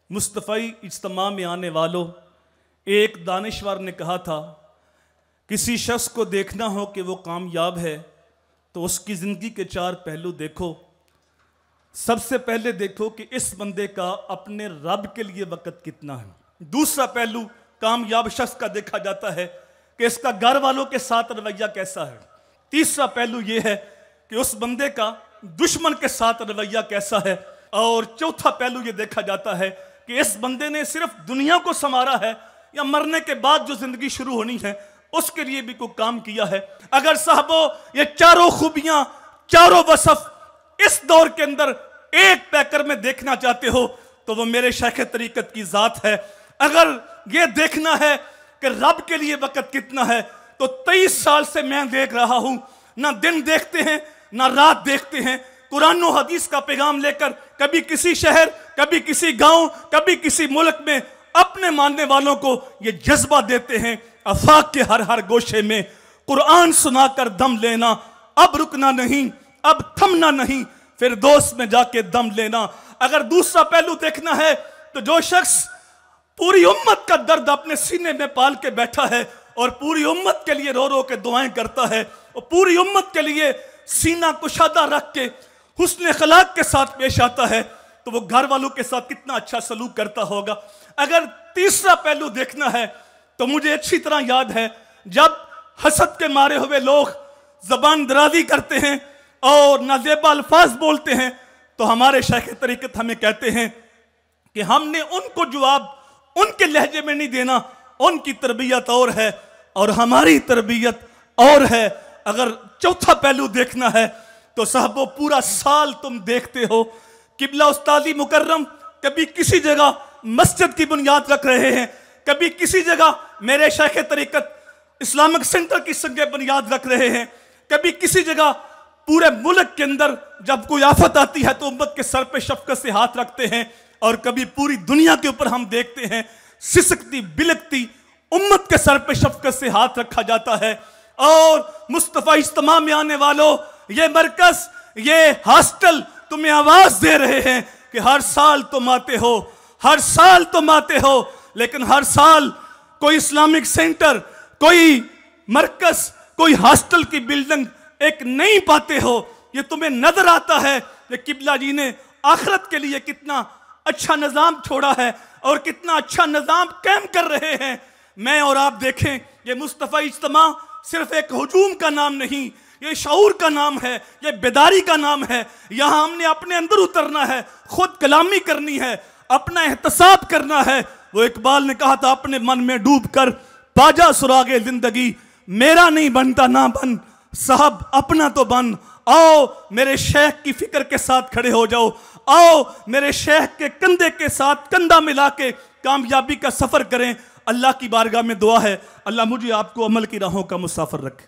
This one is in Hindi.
मुस्तफ़ी इज्तिमा में आने वालों, एक दानिश्वर ने कहा था, किसी शख्स को देखना हो कि वो कामयाब है तो उसकी ज़िंदगी के 4 पहलू देखो। सबसे पहले देखो कि इस बंदे का अपने रब के लिए वक़्त कितना है। दूसरा पहलू कामयाब शख्स का देखा जाता है कि इसका घर वालों के साथ रवैया कैसा है। तीसरा पहलू ये है कि उस बंदे का दुश्मन के साथ रवैया कैसा है। और चौथा पहलू ये देखा जाता है कि इस बंदे ने सिर्फ दुनिया को संवारा है या मरने के बाद जो जिंदगी शुरू होनी है उसके लिए भी कोई काम किया है। अगर साहबो ये चारों खूबियां, चारों वसफ इस दौर के अंदर एक पैकर में देखना चाहते हो तो वो मेरे शेख तरीकत की जात है। अगर ये देखना है कि रब के लिए वक़्त कितना है तो 23 साल से मैं देख रहा हूं, ना दिन देखते हैं ना रात देखते हैं। कुरान और हदीस का पैगाम लेकर कभी किसी शहर, कभी किसी गांव, कभी किसी मुल्क में अपने मानने वालों को ये जज्बा देते हैं। आफाक के हर हर गोशे में कुरान सुनाकर दम लेना, अब रुकना नहीं, अब थमना नहीं, फिर दोस्त में जाके दम लेना। अगर दूसरा पहलू देखना है तो जो शख्स पूरी उम्मत का दर्द अपने सीने में पाल के बैठा है और पूरी उम्मत के लिए रो रो के दुआएं करता है और पूरी उम्मत के लिए सीना कुशादा रख के हुस्न अखलाक के साथ पेश आता है तो वो घर वालों के साथ कितना अच्छा सलूक करता होगा। अगर तीसरा पहलू देखना है तो मुझे अच्छी तरह याद है जब हसद के मारे हुए लोग जबान दराजी करते हैं और नाजेबा अल्फाज बोलते हैं तो हमारे शेख तरीकत हमें कहते हैं कि हमने उनको जवाब उनके लहजे में नहीं देना, उनकी तरबियत और है और हमारी तरबियत और है। अगर चौथा पहलू देखना है तो साहबो पूरा साल तुम देखते हो किबला उस्तादी मुकर्रम कभी किसी जगह मस्जिद की बुनियाद रख रहे हैं, कभी किसी जगह मेरे शेख तरीकत इस्लामिक सेंटर की संगे बुनियाद रख रहे हैं, कभी किसी जगह पूरे मुल्क के अंदर जब कोई आफत आती है तो उम्मत के सर पे शफकत से हाथ रखते हैं और कभी पूरी दुनिया के ऊपर हम देखते हैं सिसकती बिलकती उम्मत के सर पे शफकत से हाथ रखा जाता है। और मुस्तफ़ी इज्तिमा में आने वालों, ये मरकज, ये हॉस्टल तुम्हें आवाज दे रहे हैं कि हर साल तुम आते हो, हर साल तुम आते हो, लेकिन हर साल कोई इस्लामिक सेंटर, कोई मरकज, कोई हॉस्टल की बिल्डिंग एक नहीं पाते हो। ये तुम्हें नजर आता है कि किबला जी ने आखिरत के लिए कितना अच्छा निज़ाम छोड़ा है और कितना अच्छा निज़ाम कायम कर रहे हैं। मैं और आप देखें, ये मुस्तफ़ी इज्तिमा सिर्फ एक हुजूम का नाम नहीं, ये शऊर का नाम है, ये बेदारी का नाम है। यहाँ हमने अपने अंदर उतरना है, खुद कलामी करनी है, अपना एहतसाब करना है। वो इकबाल ने कहा था, अपने मन में डूब कर बाजा सुरागे जिंदगी, मेरा नहीं बनता ना बन, साहब अपना तो बन। आओ मेरे शेख की फिक्र के साथ खड़े हो जाओ, आओ मेरे शेख के कंधे के साथ कंधा मिला के कामयाबी का सफर करें। अल्लाह की बारगाह में दुआ है, अल्लाह मुझे आपको अमल की राहों का मुसाफिर रखे।